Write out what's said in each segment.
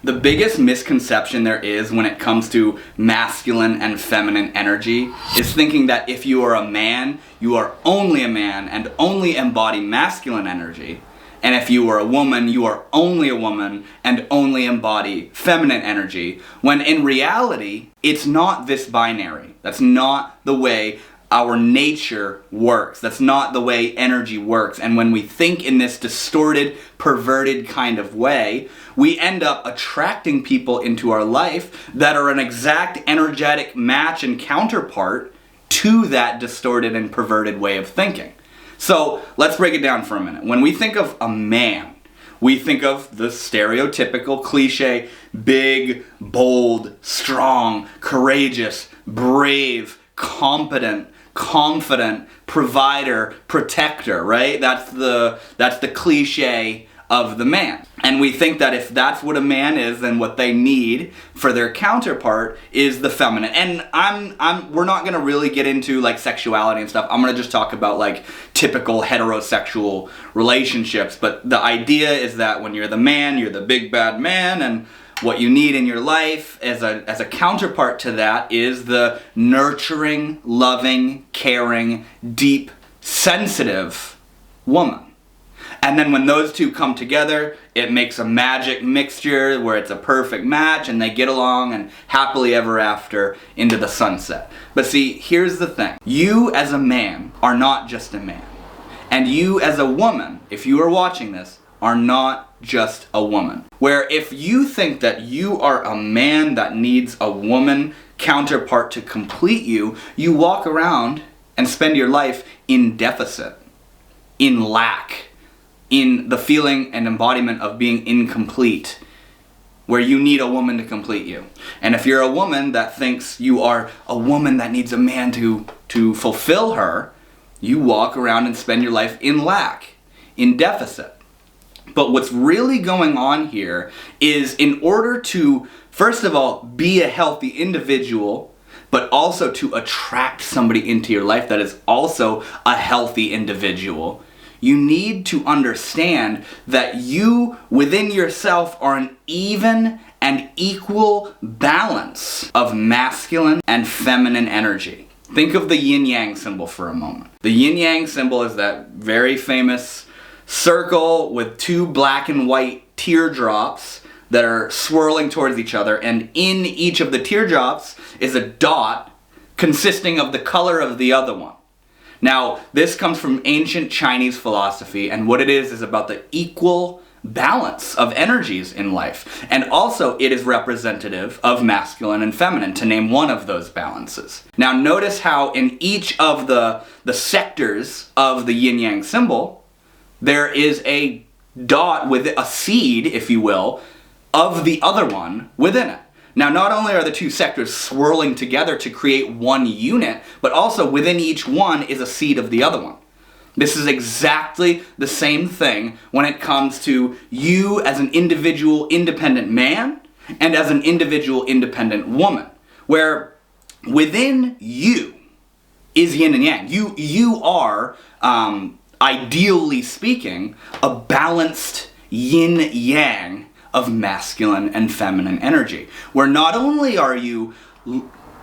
The biggest misconception there is when it comes to masculine and feminine energy is thinking that if you are a man, you are only a man and only embody masculine energy. And if you are a woman, you are only a woman and only embody feminine energy. When in reality, it's not this binary. That's not the way our nature works. That's not the way energy works. And when we think in this distorted, perverted kind of way, we end up attracting people into our life that are an exact energetic match and counterpart to that distorted and perverted way of thinking. So let's break it down for a minute. When we think of a man, we think of the stereotypical cliche, big, bold, strong, courageous, brave, competent, confident, provider, protector, right? That's the cliche of the man. And we think that if that's what a man is, then what they need for their counterpart is the feminine. And we're not gonna really get into like sexuality and stuff. I'm gonna just talk about like typical heterosexual relationships. But the idea is that when you're the man, you're the big bad man, and what you need in your life as a counterpart to that is the nurturing, loving, caring, deep, sensitive woman. And then when those two come together, it makes a magic mixture where it's a perfect match and they get along and happily ever after into the sunset. But see, here's the thing. You as a man are not just a man. And you as a woman, if you are watching this, are not just a woman. Where if you think that you are a man that needs a woman counterpart to complete you, you walk around and spend your life in deficit, in lack, in the feeling and embodiment of being incomplete, where you need a woman to complete you. And if you're a woman that thinks you are a woman that needs a man to fulfill her, you walk around and spend your life in lack, in deficit. But what's really going on here is in order to, first of all, be a healthy individual, but also to attract somebody into your life that is also a healthy individual, you need to understand that you within yourself are an even and equal balance of masculine and feminine energy. Think of the yin-yang symbol for a moment. The yin-yang symbol is that very famous circle with two black and white teardrops that are swirling towards each other, and in each of the teardrops is a dot consisting of the color of the other one. Now, this comes from ancient Chinese philosophy, and what it is about the equal balance of energies in life. And also, it is representative of masculine and feminine, to name one of those balances. Now, notice how in each of the sectors of the yin-yang symbol, there is a dot with a seed, if you will, of the other one within it. Now, not only are the two sectors swirling together to create one unit, but also within each one is a seed of the other one. This is exactly the same thing when it comes to you as an individual independent man and as an individual independent woman, where within you is yin and yang. You are, ideally speaking, a balanced yin-yang of masculine and feminine energy, where not only are you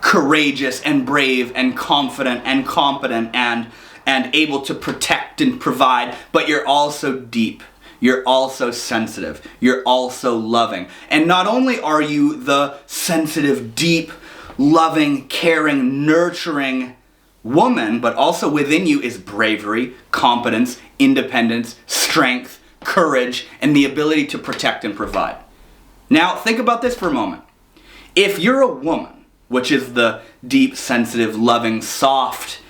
courageous and brave and confident and competent and able to protect and provide, but you're also deep, you're also sensitive, you're also loving. And not only are you the sensitive, deep, loving, caring, nurturing woman, but also within you is bravery, competence, independence, strength, courage, and the ability to protect and provide. Now, think about this for a moment. If you're a woman, which is the deep, sensitive, loving, soft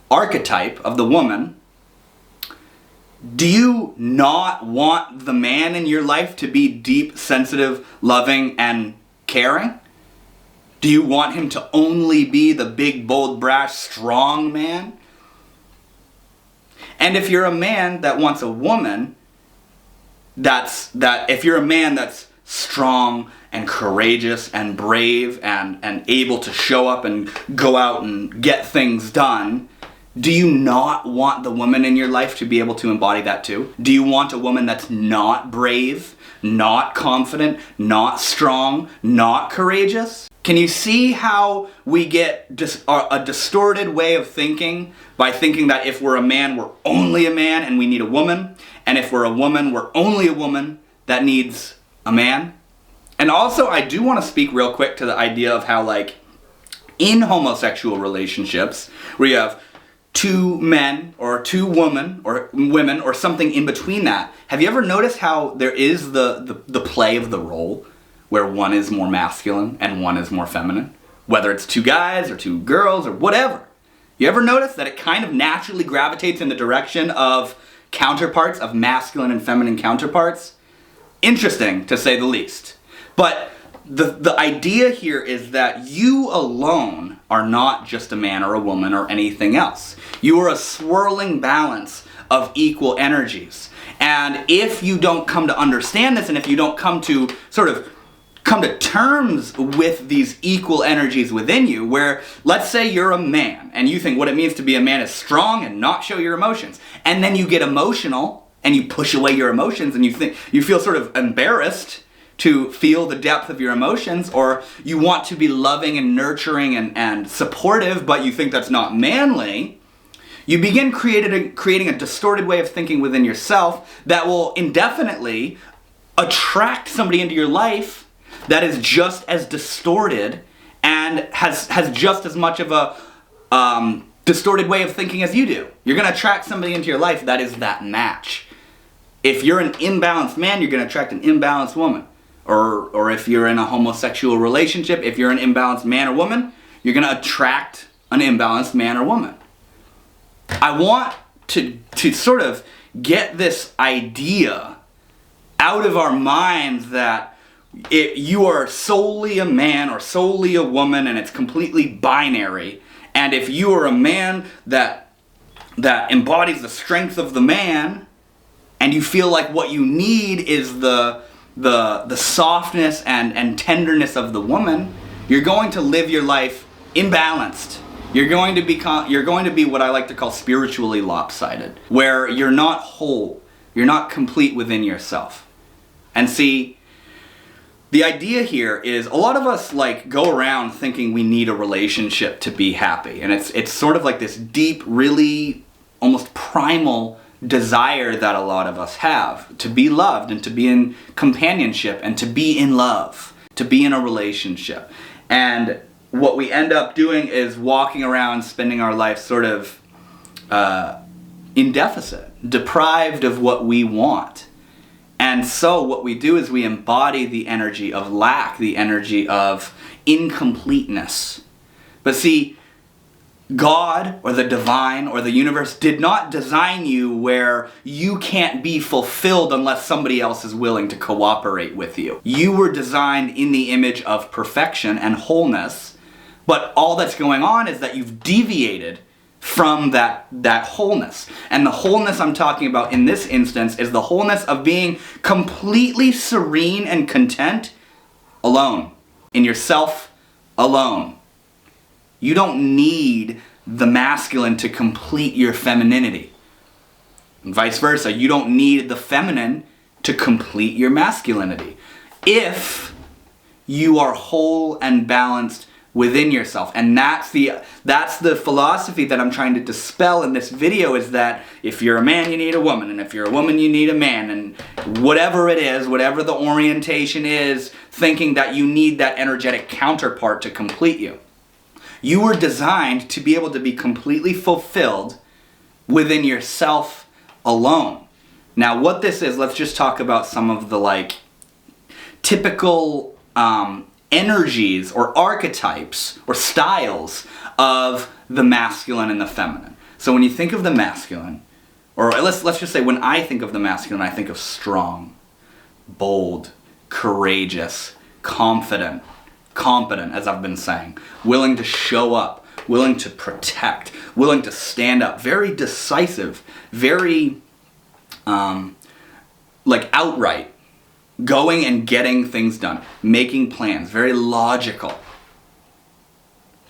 archetype of the woman, do you not want the man in your life to be deep, sensitive, loving, and caring? Do you want him to only be the big, bold, brash, strong man? And if you're a man that wants a woman, if you're a man that's strong and courageous and brave and able to show up and go out and get things done, do you not want the woman in your life to be able to embody that too? Do you want a woman that's not brave, not confident, not strong, not courageous? Can you see how we get a distorted way of thinking by thinking that if we're a man, we're only a man and we need a woman, and if we're a woman, we're only a woman that needs a man? And also, I do want to speak real quick to the idea of how, like, in homosexual relationships, where you have two men or two women or something in between that, have you ever noticed how there is the play of the role where one is more masculine and one is more feminine? Whether it's two guys or two girls or whatever. You ever notice that it kind of naturally gravitates in the direction of counterparts, of masculine and feminine counterparts? Interesting, to say the least. But the idea here is that you alone are not just a man or a woman or anything else. You are a swirling balance of equal energies. And if you don't come to understand this, and if you don't come to terms with these equal energies within you, where let's say you're a man and you think what it means to be a man is strong and not show your emotions, and then you get emotional and you push away your emotions and you feel sort of embarrassed to feel the depth of your emotions, or you want to be loving and nurturing and supportive, but you think that's not manly, you begin creating a distorted way of thinking within yourself that will indefinitely attract somebody into your life that is just as distorted and has just as much of a distorted way of thinking as you do. You're going to attract somebody into your life that is that match. If you're an imbalanced man, you're going to attract an imbalanced woman. Or if you're in a homosexual relationship, if you're an imbalanced man or woman, you're going to attract an imbalanced man or woman. I want to sort of get this idea out of our minds that you are solely a man or solely a woman and it's completely binary. And if you are a man that embodies the strength of the man and you feel like what you need is the softness and tenderness of the woman, you're going to live your life imbalanced. You're going to be what I like to call spiritually lopsided, where you're not whole, you're not complete within yourself. And see, the idea here is a lot of us like go around thinking we need a relationship to be happy, and it's sort of like this deep, really almost primal desire that a lot of us have to be loved and to be in companionship and to be in love, to be in a relationship. And what we end up doing is walking around spending our life sort of in deficit, deprived of what we want. And so what we do is we embody the energy of lack, the energy of incompleteness. But see, God or the divine or the universe did not design you where you can't be fulfilled unless somebody else is willing to cooperate with you. You were designed in the image of perfection and wholeness, but all that's going on is that you've deviated from that wholeness. And the wholeness I'm talking about in this instance is the wholeness of being completely serene and content alone, in yourself alone. You don't need the masculine to complete your femininity. And vice versa, you don't need the feminine to complete your masculinity. If you are whole and balanced within yourself. And that's the philosophy that I'm trying to dispel in this video, is that if you're a man, you need a woman, and if you're a woman, you need a man, and whatever it is, whatever the orientation is, thinking that you need that energetic counterpart to complete you. You were designed to be able to be completely fulfilled within yourself alone. Now, what this is, let's just talk about some of the typical energies or archetypes or styles of the masculine and the feminine. So when you think of the masculine, or let's just say when I think of the masculine, I think of strong, bold, courageous, confident, competent, as I've been saying, willing to show up, willing to protect, willing to stand up, very decisive, very outright, going and getting things done, making plans, very logical.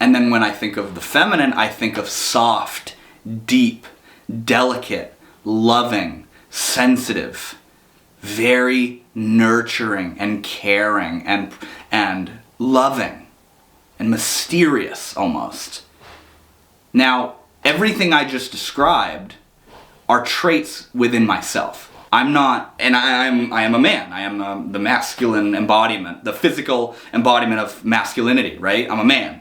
And then when I think of the feminine, I think of soft, deep, delicate, loving, sensitive, very nurturing and caring and loving and mysterious almost. Now, everything I just described are traits within myself. I'm not, and I am a man. I am the masculine embodiment, the physical embodiment of masculinity, right? I'm a man.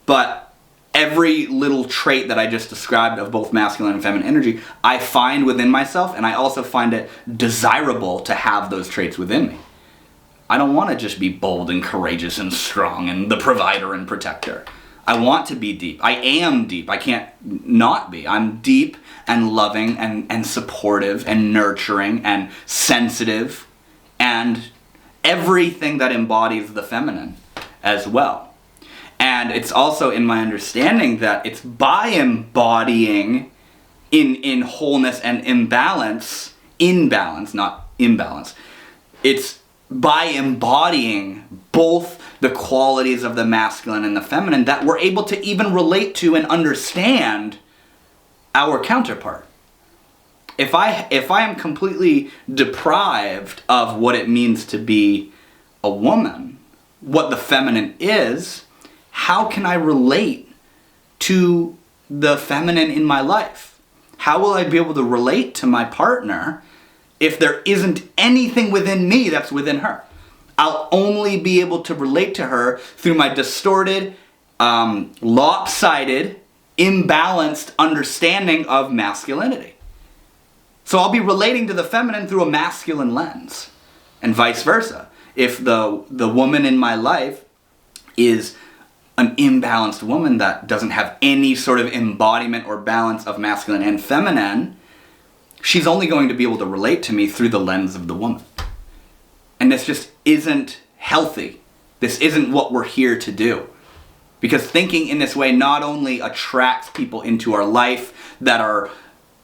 But every little trait that I just described of both masculine and feminine energy, I find within myself, and I also find it desirable to have those traits within me. I don't want to just be bold and courageous and strong and the provider and protector. I want to be deep. I am deep. I can't not be. I'm deep and loving and supportive and nurturing and sensitive and everything that embodies the feminine as well. And it's also in my understanding that it's by embodying in wholeness and imbalance, not imbalance. It's by embodying both the qualities of the masculine and the feminine that we're able to even relate to and understand our counterpart. If I am completely deprived of what it means to be a woman, what the feminine is, how can I relate to the feminine in my life? How will I be able to relate to my partner if there isn't anything within me that's within her? I'll only be able to relate to her through my distorted, lopsided, imbalanced understanding of masculinity. So I'll be relating to the feminine through a masculine lens, and vice versa. If the woman in my life is an imbalanced woman that doesn't have any sort of embodiment or balance of masculine and feminine, she's only going to be able to relate to me through the lens of the woman. And this just isn't healthy. This isn't what we're here to do. Because thinking in this way not only attracts people into our life that are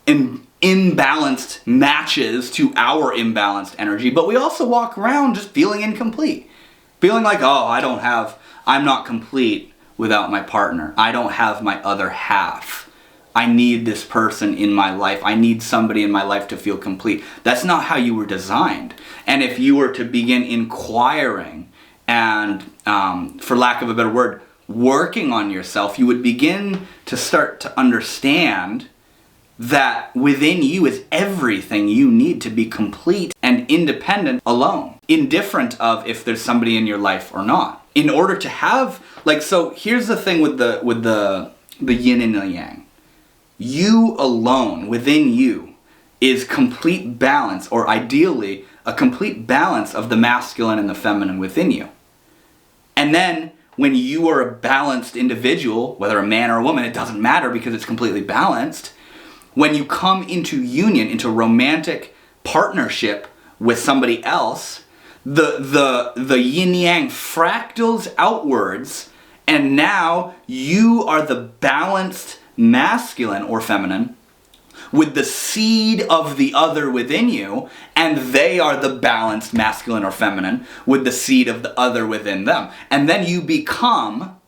imbalanced matches to our imbalanced energy, but we also walk around just feeling incomplete. Feeling like, I'm not complete without my partner. I don't have my other half. I need this person in my life. I need somebody in my life to feel complete. That's not how you were designed. And if you were to begin inquiring and, for lack of a better word, working on yourself, you would begin to start to understand that within you is everything you need to be complete and independent alone, indifferent of if there's somebody in your life or not. In order to have, so here's the thing with the yin and the yang. You alone, within you, is complete balance, or ideally, a complete balance of the masculine and the feminine within you. And then, when you are a balanced individual, whether a man or a woman, it doesn't matter because it's completely balanced. When you come into union, into romantic partnership with somebody else, the yin-yang fractals outwards, and now you are the balanced masculine or feminine with the seed of the other within you, and they are the balanced masculine or feminine with the seed of the other within them. And then you become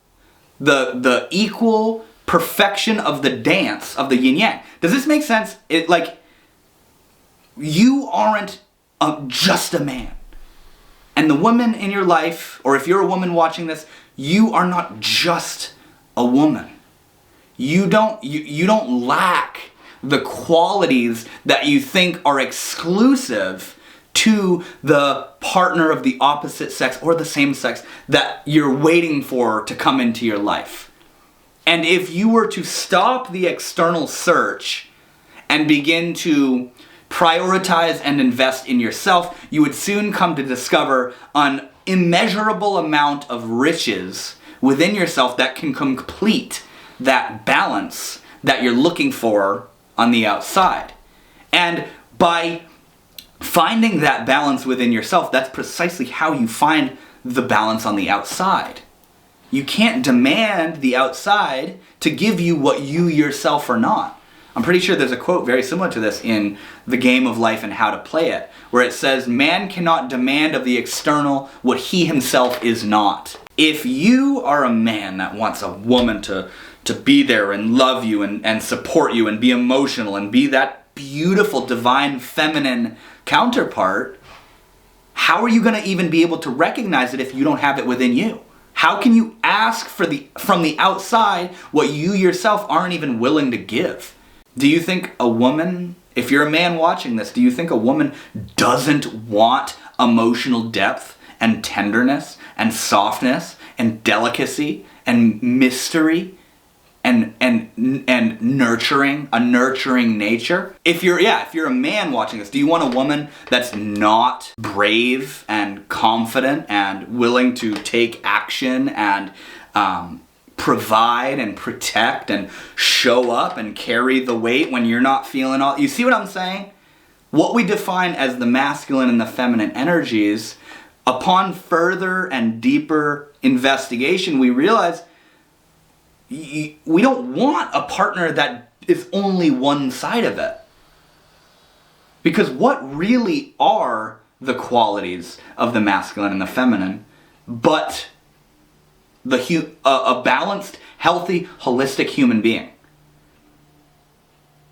the equal perfection of the dance of the yin-yang. Does this make sense? You aren't just a man. And the woman in your life, or if you're a woman watching this, you are not just a woman. You don't lack the qualities that you think are exclusive to the partner of the opposite sex or the same sex that you're waiting for to come into your life. And if you were to stop the external search and begin to prioritize and invest in yourself, you would soon come to discover an immeasurable amount of riches within yourself that can complete that balance that you're looking for on the outside. And by finding that balance within yourself, that's precisely how you find the balance on the outside. You can't demand the outside to give you what you yourself are not. I'm pretty sure there's a quote very similar to this in The Game of Life and How to Play It, where it says, "Man cannot demand of the external what he himself is not." If you are a man that wants a woman to be there and love you and support you and be emotional and be that beautiful, divine, feminine counterpart, how are you going to even be able to recognize it if you don't have it within you? How can you ask from the outside what you yourself aren't even willing to give? Do you think a woman, if you're a man watching this, do you think a woman doesn't want emotional depth and tenderness and softness and delicacy and mystery and nurturing, a nurturing nature? If you're a man watching this, do you want a woman that's not brave and confident and willing to take action and provide and protect and show up and carry the weight when you're not feeling all? You see what I'm saying? What we define as the masculine and the feminine energies, upon further and deeper investigation, we realize we don't want a partner that is only one side of it. Because what really are the qualities of the masculine and the feminine but a balanced, healthy, holistic human being?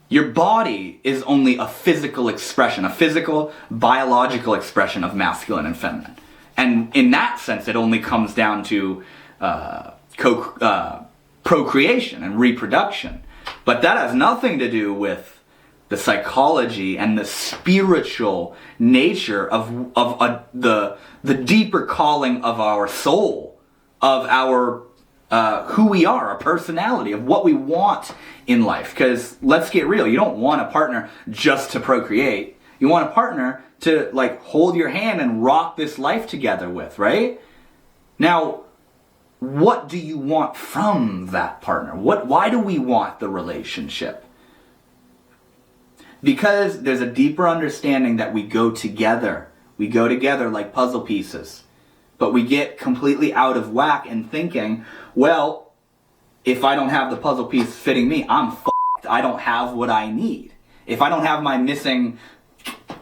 Your body is only a physical expression, a physical, biological expression of masculine and feminine. And in that sense, it only comes down to procreation and reproduction. But that has nothing to do with the psychology and the spiritual nature of the deeper calling of our soul, of our who we are, our personality, of what we want in life. Because let's get real, you don't want a partner just to procreate. You want a partner to like hold your hand and rock this life together with, right? Now, what do you want from that partner? Why do we want the relationship? Because there's a deeper understanding that we go together. We go together like puzzle pieces. But we get completely out of whack and thinking, well, if I don't have the puzzle piece fitting me, I'm f***ed. I don't have what I need. If I don't have my missing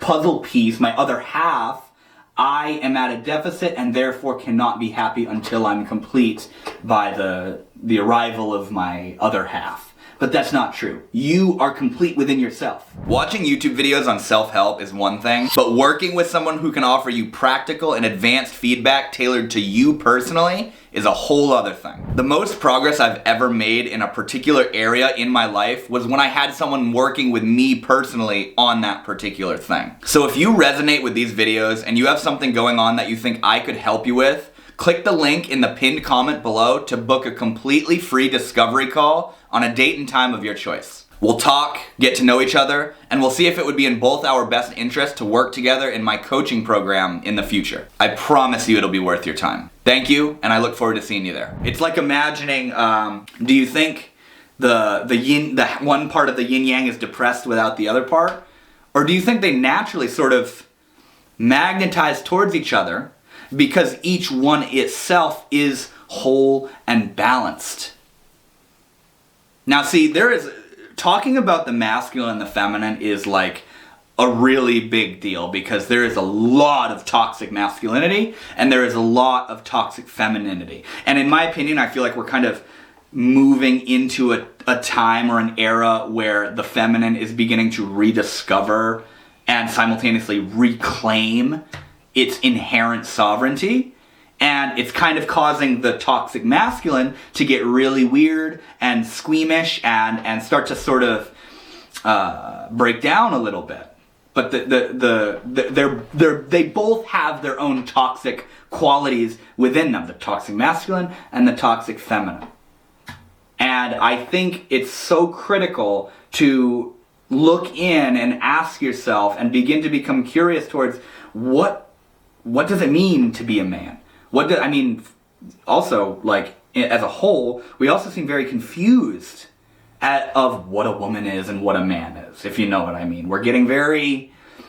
puzzle piece, my other half, I am at a deficit and therefore cannot be happy until I'm complete by the arrival of my other half. But that's not true. You are complete within yourself. Watching YouTube videos on self-help is one thing, but working with someone who can offer you practical and advanced feedback tailored to you personally is a whole other thing. The most progress I've ever made in a particular area in my life was when I had someone working with me personally on that particular thing. So if you resonate with these videos and you have something going on that you think I could help you with, click the link in the pinned comment below to book a completely free discovery call on a date and time of your choice. We'll talk, get to know each other, and we'll see if it would be in both our best interest to work together in my coaching program in the future. I promise you it'll be worth your time. Thank you, and I look forward to seeing you there. It's like imagining, do you think the one part of the yin yang is depressed without the other part? Or do you think they naturally sort of magnetize towards each other because each one itself is whole and balanced? Now see, talking about the masculine and the feminine is like a really big deal because there is a lot of toxic masculinity and there is a lot of toxic femininity. And in my opinion, I feel like we're kind of moving into a time or an era where the feminine is beginning to rediscover and simultaneously reclaim its inherent sovereignty. And it's kind of causing the toxic masculine to get really weird and squeamish and start to sort of break down a little bit. But they both have their own toxic qualities within them, the toxic masculine and the toxic feminine. And I think it's so critical to look in and ask yourself and begin to become curious towards what does it mean to be a man? Also, like, as a whole, we also seem very confused of what a woman is and what a man is, if you know what I mean.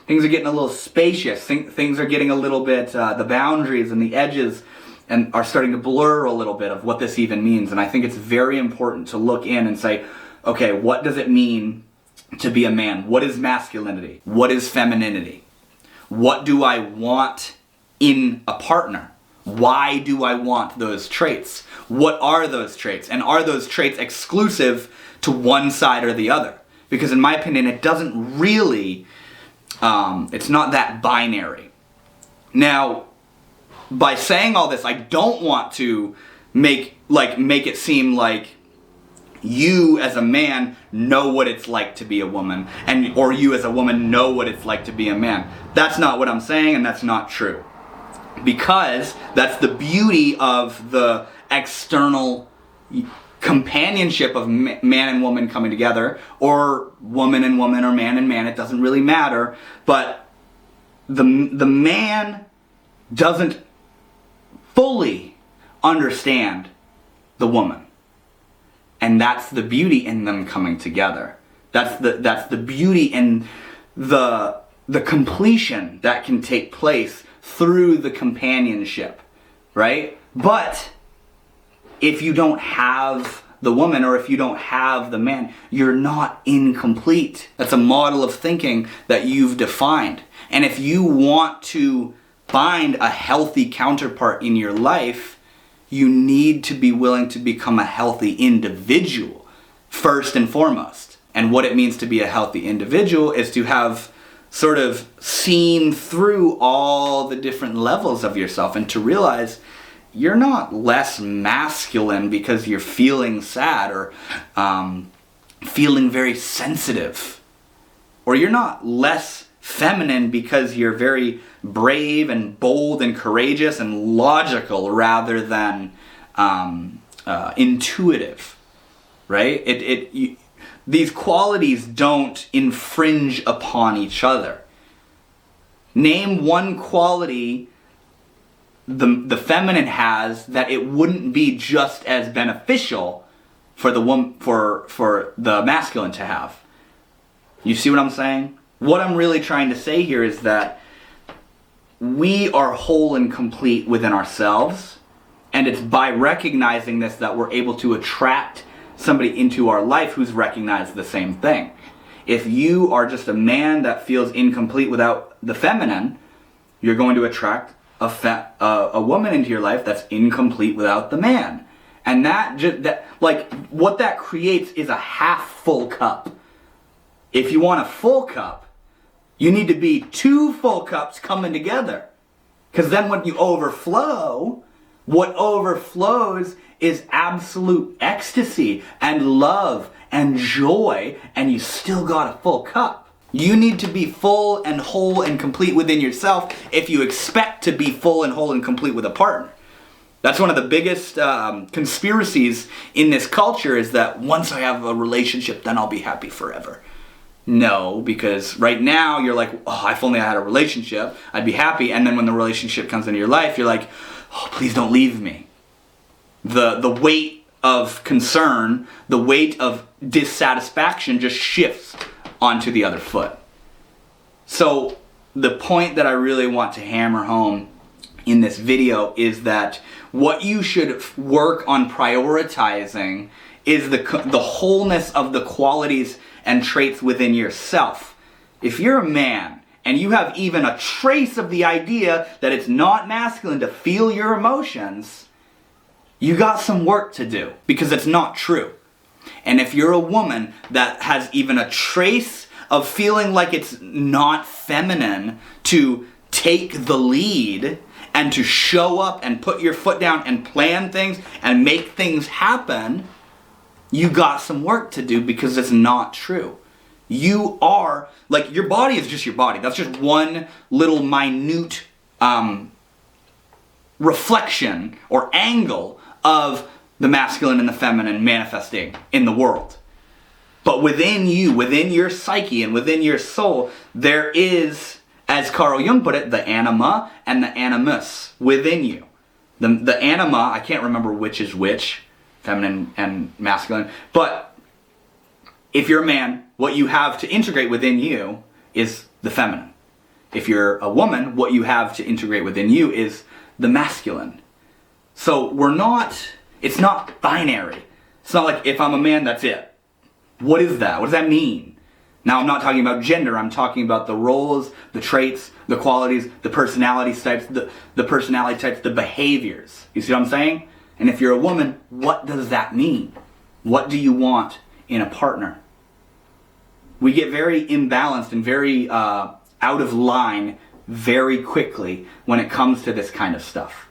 Things are getting a little spacious. Things are getting a little bit, the boundaries and the edges and are starting to blur a little bit of what this even means. And I think it's very important to look in and say, okay, what does it mean to be a man? What is masculinity? What is femininity? What do I want in a partner? Why do I want those traits? What are those traits? And are those traits exclusive to one side or the other? Because in my opinion, it doesn't really, it's not that binary. Now, by saying all this, I don't want to make it seem like you as a man know what it's like to be a woman, or you as a woman know what it's like to be a man. That's not what I'm saying, and that's not true. Because that's the beauty of the external companionship of man and woman coming together, or woman and woman, or man and man. It doesn't really matter. But the man doesn't fully understand the woman. And that's the beauty in them coming together. That's the beauty in the completion that can take place through the companionship, right? But if you don't have the woman, or if you don't have the man, you're not incomplete. That's a model of thinking that you've defined. And if you want to find a healthy counterpart in your life, you need to be willing to become a healthy individual, first and foremost. And what it means to be a healthy individual is to have sort of seen through all the different levels of yourself, and to realize you're not less masculine because you're feeling sad, or feeling very sensitive. Or you're not less feminine because you're very brave and bold and courageous and logical rather than intuitive, right? These qualities don't infringe upon each other. Name one quality the feminine has that it wouldn't be just as beneficial for the masculine to have. You see what I'm saying? What I'm really trying to say here is that we are whole and complete within ourselves, and it's by recognizing this that we're able to attract somebody into our life who's recognized the same thing. If you are just a man that feels incomplete without the feminine, you're going to attract a woman into your life that's incomplete without the man. And what that creates is a half full cup. If you want a full cup, you need to be two full cups coming together. Because then when you overflow, what overflows is absolute ecstasy and love and joy, and you still got a full cup. You need to be full and whole and complete within yourself if you expect to be full and whole and complete with a partner. That's one of the biggest conspiracies in this culture, is that once I have a relationship, then I'll be happy forever. No, because right now you're like, oh, if only I had a relationship, I'd be happy. And then when the relationship comes into your life, you're like, oh, please don't leave me. The weight of concern, the weight of dissatisfaction just shifts onto the other foot. So the point that I really want to hammer home in this video is that what you should work on prioritizing is the wholeness of the qualities and traits within yourself. If you're a man and you have even a trace of the idea that it's not masculine to feel your emotions, you got some work to do, because it's not true. And if you're a woman that has even a trace of feeling like it's not feminine to take the lead and to show up and put your foot down and plan things and make things happen, you got some work to do, because it's not true. You are, your body is just your body. That's just one little minute reflection or angle of the masculine and the feminine manifesting in the world. But within you, within your psyche and within your soul, there is, as Carl Jung put it, the anima and the animus within you. The anima, I can't remember which is which, feminine and masculine, but if you're a man, what you have to integrate within you is the feminine. If you're a woman, what you have to integrate within you is the masculine. So it's not binary. It's not like if I'm a man, that's it. What is that? What does that mean? Now, I'm not talking about gender. I'm talking about the roles, the traits, the qualities, the personality types, the personality types, the behaviors. You see what I'm saying? And if you're a woman, what does that mean? What do you want in a partner? We get very imbalanced and very out of line very quickly when it comes to this kind of stuff.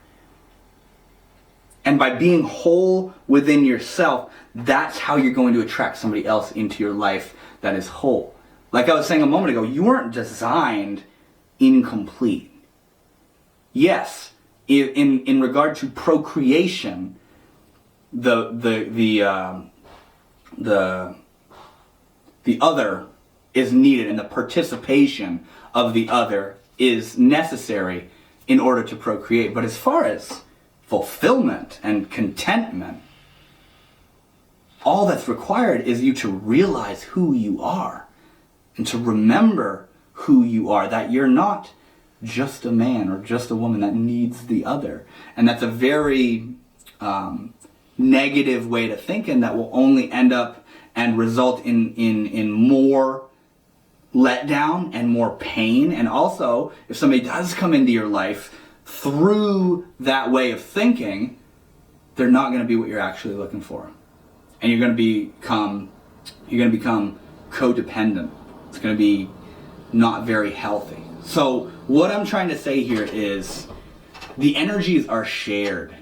And by being whole within yourself, that's how you're going to attract somebody else into your life that is whole. Like I was saying a moment ago, you weren't designed incomplete. Yes, in regard to procreation, the other is needed, and the participation of the other is necessary in order to procreate. But as far as fulfillment and contentment, all that's required is you to realize who you are and to remember who you are, that you're not just a man or just a woman that needs the other. And that's a very negative way to think, and that will only end up and result in more letdown and more pain. And also, if somebody does come into your life through that way of thinking, they're not going to be what you're actually looking for, and you're going to become codependent. It's going to be not very healthy. So what I'm trying to say here is the energies are shared.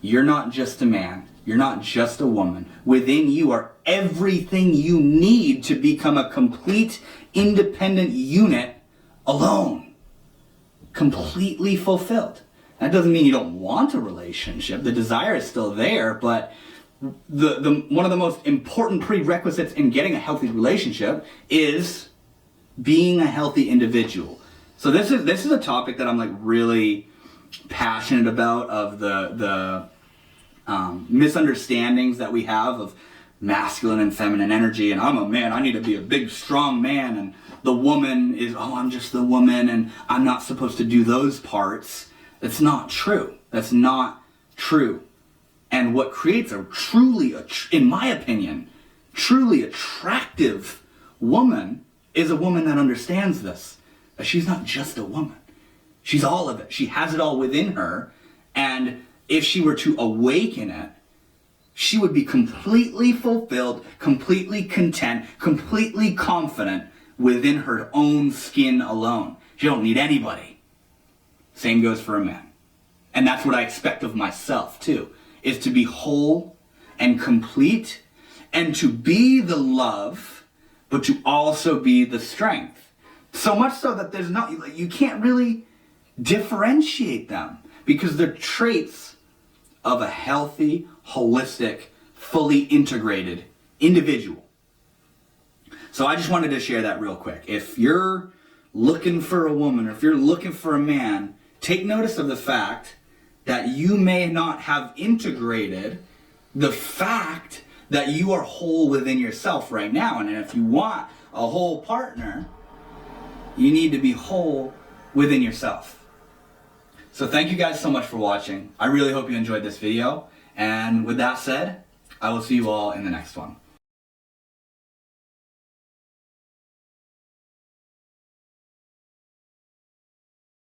You're not just a man. You're not just a woman. Within you are everything you need to become a complete, independent unit alone. Completely fulfilled. That doesn't mean you don't want a relationship. The desire is still there, but the one of the most important prerequisites in getting a healthy relationship is being a healthy individual. So this is a topic that I'm like really passionate about, of the misunderstandings that we have of masculine and feminine energy. And I'm a man, I need to be a big strong man, and the woman is, oh, I'm just the woman and I'm not supposed to do those parts. That's not true. That's not true. And what creates a truly, in my opinion, truly attractive woman is a woman that understands this. That she's not just a woman. She's all of it. She has it all within her. And if she were to awaken it, she would be completely fulfilled, completely content, completely confident within her own skin alone. She don't need anybody. Same goes for a man. And that's what I expect of myself too, is to be whole and complete, and to be the love, but to also be the strength. So much so that there's not, you can't really differentiate them, because they're traits of a healthy, holistic, fully integrated individual. So I just wanted to share that real quick. If you're looking for a woman, or if you're looking for a man, take notice of the fact that you may not have integrated the fact that you are whole within yourself right now. And if you want a whole partner, you need to be whole within yourself. So thank you guys so much for watching. I really hope you enjoyed this video. And with that said, I will see you all in the next one.